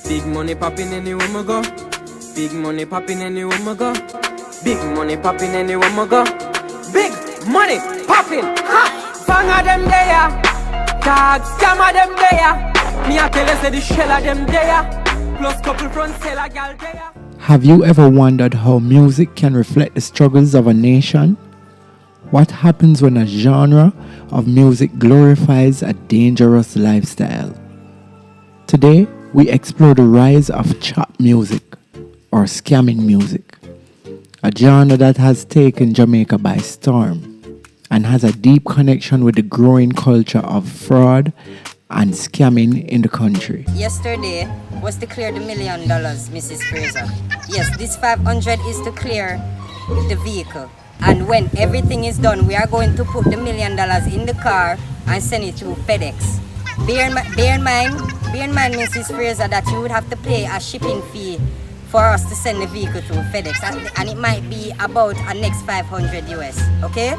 Big money popping anywhere we go. Big money popping anywhere we go. Big money popping anywhere we go. Big money popping. Ha! Fang of them there. Dog scam of them there. Me a tell you say the shell of them there. Plus couple front seller gal there. Have you ever wondered how music can reflect the struggles of a nation? What happens when a genre of music glorifies a dangerous lifestyle? Today, we explore the rise of chop music, or scamming music, a genre that has taken Jamaica by storm and has a deep connection with the growing culture of fraud and scamming in the country. Yesterday was to clear the $1 million, Mrs. Fraser. Yes, this 500 is to clear the vehicle. And when everything is done, we are going to put the $1 million in the car and send it through FedEx. Bear in mind, Mrs. Fraser, that you would have to pay a shipping fee for us to send the vehicle through FedEx, and it might be about a next 500 US, okay?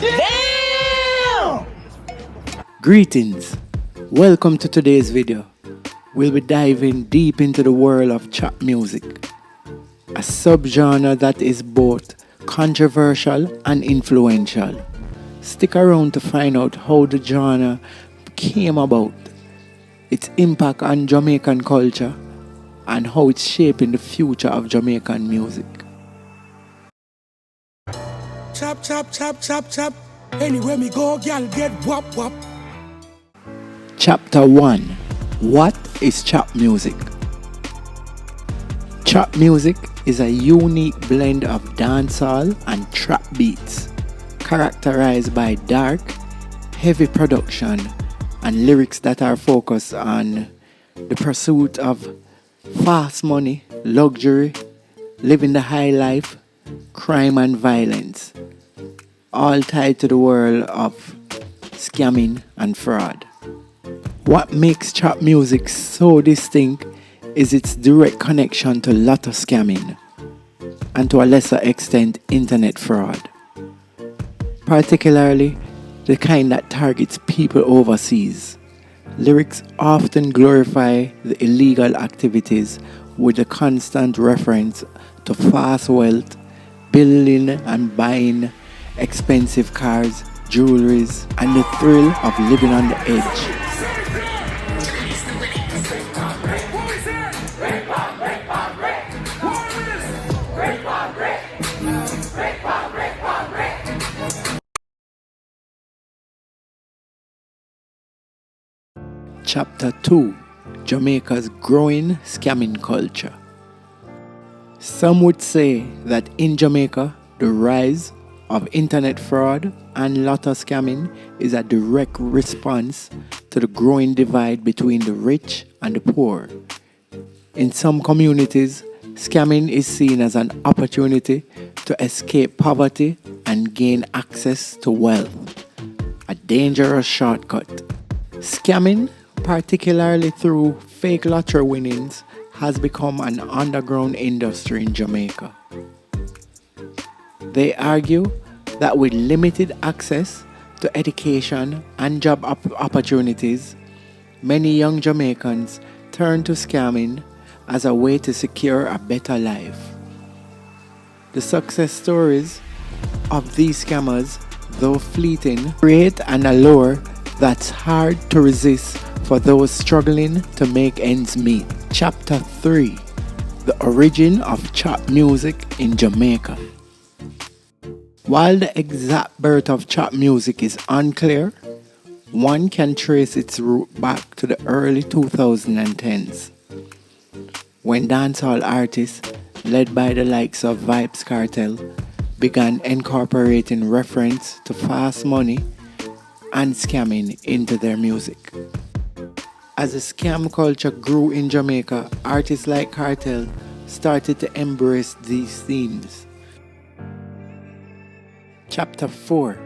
Damn! Greetings. Welcome to today's video. We'll be diving deep into the world of chop music, a subgenre that is both controversial and influential. Stick around to find out how the genre came about, its impact on Jamaican culture, and how it's shaping the future of Jamaican music. Chop, chop, chop, chop, chop. Anywhere me go, girl get wop, wop. Chapter 1. What is chop music? Chop music is a unique blend of dancehall and trap beats, characterized by dark, heavy production and lyrics that are focused on the pursuit of fast money, luxury, living the high life, crime and violence, all tied to the world of scamming and fraud. What makes chop music so distinct is its direct connection to lotto scamming and to a lesser extent internet fraud, particularly the kind that targets people overseas. Lyrics often glorify the illegal activities with a constant reference to fast wealth, building and buying expensive cars, jewelries, and the thrill of living on the edge. Chapter 2. Jamaica's growing scamming culture. Some would say that in Jamaica, the rise of internet fraud and lotto scamming is a direct response to the growing divide between the rich and the poor. In some communities, scamming is seen as an opportunity to escape poverty and gain access to wealth, a dangerous shortcut. Scamming, particularly through fake lottery winnings, has become an underground industry in Jamaica. They argue that with limited access to education and job opportunities, many young Jamaicans turn to scamming as a way to secure a better life. The success stories of these scammers, though fleeting, create an allure that's hard to resist for those struggling to make ends meet. Chapter 3. The origin of chop music in Jamaica. While the exact birth of chop music is unclear, one can trace its root back to the early 2010s, when dancehall artists, led by the likes of Vybz Kartel, began incorporating reference to fast money and scamming into their music. As the scam culture grew in Jamaica, artists like Kartel started to embrace these themes. Chapter 4.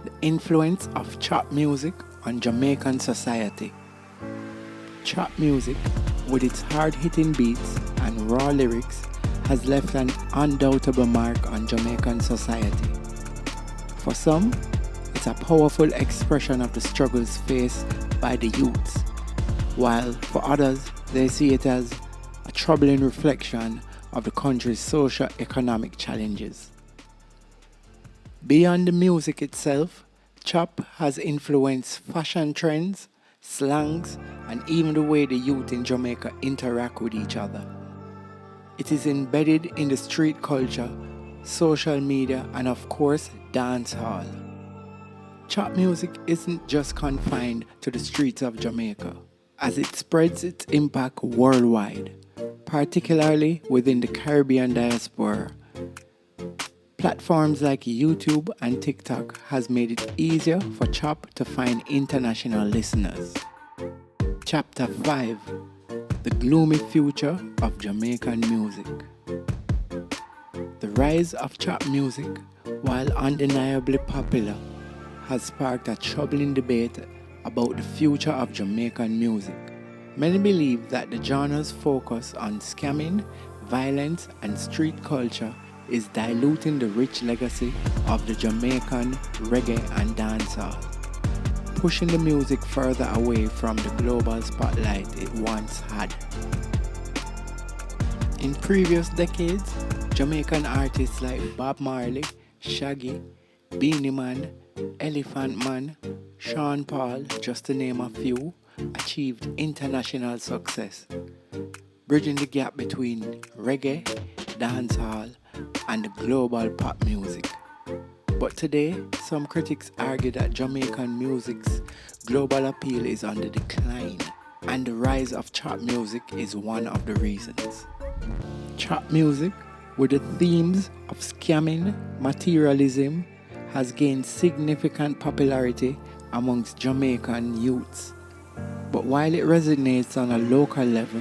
The influence of chop music on Jamaican society. Chop music, with its hard-hitting beats and raw lyrics, has left an undoubtable mark on Jamaican society. For some, it's a powerful expression of the struggles faced by the youths, while for others, they see it as a troubling reflection of the country's socio-economic challenges. Beyond the music itself, chop has influenced fashion trends, slangs, and even the way the youth in Jamaica interact with each other. It is embedded in the street culture, social media, and of course, dancehall. Chop music isn't just confined to the streets of Jamaica, as it spreads its impact worldwide, particularly within the Caribbean diaspora. Platforms like YouTube and TikTok has made it easier for Chop to find international listeners. Chapter 5: The Gloomy Future of Jamaican Music. The rise of Chop music, while undeniably popular, has sparked a troubling debate about the future of Jamaican music. Many believe that the genre's focus on scamming, violence, and street culture is diluting the rich legacy of the Jamaican reggae and dancehall, pushing the music further away from the global spotlight it once had. In previous decades, Jamaican artists like Bob Marley, Shaggy, Beenie Man, Elephant Man, Sean Paul, just to name a few, achieved international success, bridging the gap between reggae, dancehall, and the global pop music. But today, some critics argue that Jamaican music's global appeal is on the decline, and the rise of chop music is one of the reasons. Chop music, with the themes of scamming, materialism, has gained significant popularity amongst Jamaican youths. But while it resonates on a local level,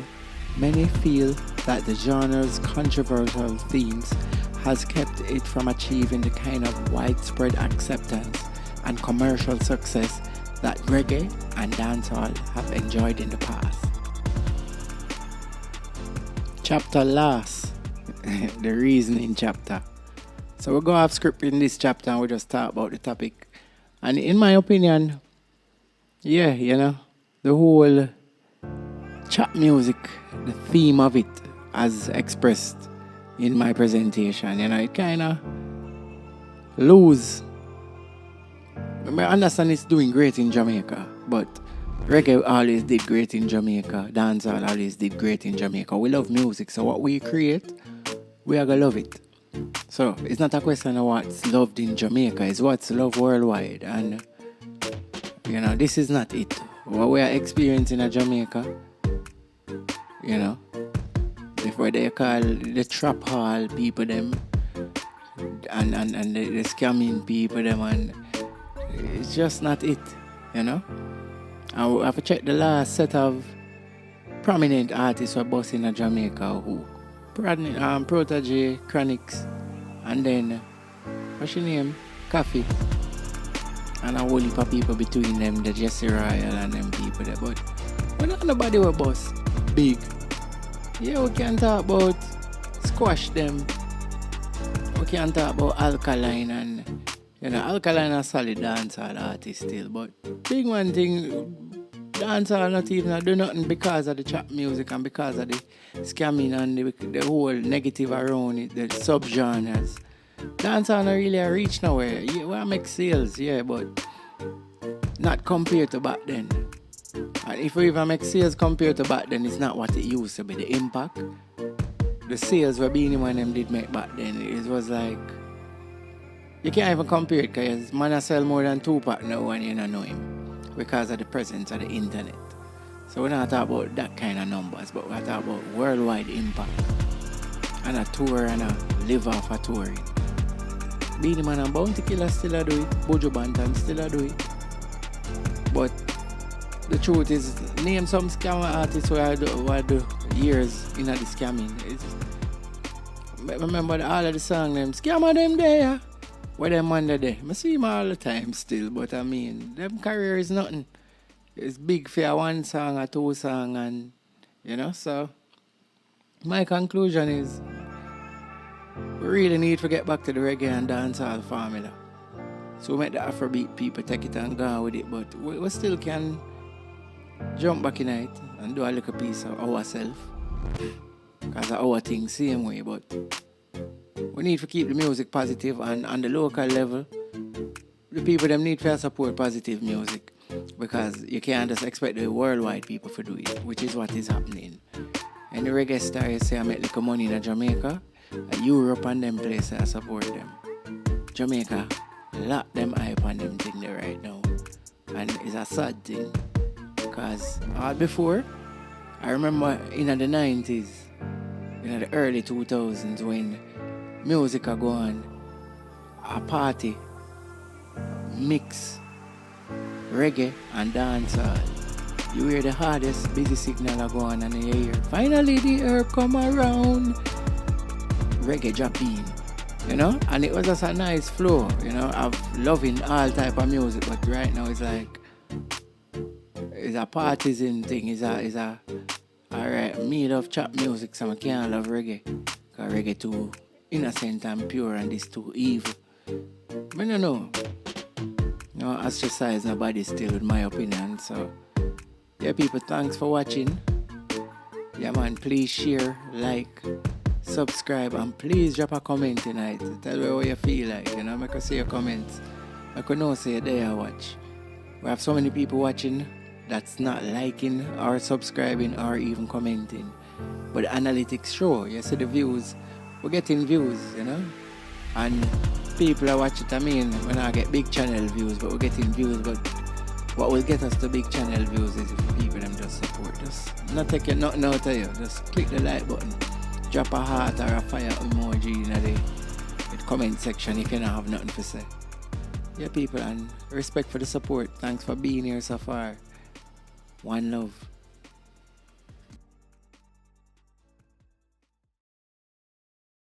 many feel that the genre's controversial themes has kept it from achieving the kind of widespread acceptance and commercial success that reggae and dancehall have enjoyed in the past. Chapter last, the reasoning chapter. So we'll go off script in this chapter and we'll just talk about the topic. And in my opinion, the whole chop music, the theme of it as expressed in my presentation, it kind of lose. I understand it's doing great in Jamaica, but reggae always did great in Jamaica. Dancehall always did great in Jamaica. We love music, so what we create, we are going to love it. So it's not a question of what's loved in Jamaica, it's what's loved worldwide. And, this is not it. What we are experiencing in Jamaica, before they call the trap hall people them and the scamming people them, and it's just not it, I have to check the last set of prominent artists who are bossing in Jamaica who Protege, Chronics, and then what's your name? Coffee. And a whole heap of people between them, the Jesse Royal and them people there. But when nobody will boss big. Yeah, we can talk about Squash them. We can talk about Alkaline, and Alkaline is a solid dancehall artist still, but big one thing, dancehall not even do nothing because of the trap music and because of the scamming and the whole negative around it, the subgenres. Dancehall not really a reach nowhere. Yeah, we make sales, but not compared to back then. And if we even make sales compared to back then, it's not what it used to be. The impact, the sales were being when them did make back then. It was like, you can't even compare it because man sell more than 2-pack now and you don't know him because of the presence of the internet. So we're not talking about that kind of numbers, but we're talking about worldwide impact. And a tour and a live off a touring. Beenie Man and Bounty Killer still a do it. Bojo Bantan still a do it. But the truth is, name some scammer artists who I do years in the scamming. Remember all of the song them, scammer them there. Where them under there. I see them all the time still, but them career is nothing. It's big for one song or two song, and so my conclusion is we really need to get back to the reggae and dancehall formula. So we make the Afrobeat people take it and go with it, but we still can jump back in it and do a little piece of ourselves. Because our thing same way, but we need to keep the music positive, and on the local level, the people them need to support positive music, because you can't just expect the worldwide people to do it, which is what is happening. And the reggae stars say I make little money in Jamaica, Europe and them places I support them. Jamaica lock them hype on them thing there right now, and it's a sad thing, because before, I remember in the 90s, in the early 2000s, when music go on a party mix reggae and dancehall, you hear the hardest busy signal go on and you hear finally the herb come around, reggae drop in, you know, and it was just a nice flow, you know, of loving all type of music. But right now it's like it's a partisan thing, it's a alright, me love chop music, so I can't love reggae, because reggae too innocent and pure and this too evil. But no, ostracize nobody still with my opinion. So yeah, people, thanks for watching. Yeah man, please share, like, subscribe, and please drop a comment tonight. Tell me what you feel like, you know, make us see your comments. I could know say there I watch. We have so many people watching that's not liking or subscribing or even commenting. But the analytics show, you see the views, we're getting views, you know. And people are watching it, I mean, when I get big channel views, but we're getting views. But what will get us to big channel views is if people them just support us. Not taking nothing out of you, just click the like button, drop a heart or a fire emoji in the comment section if you don't have nothing to say. Yeah people, and respect for the support. Thanks for being here so far. One love.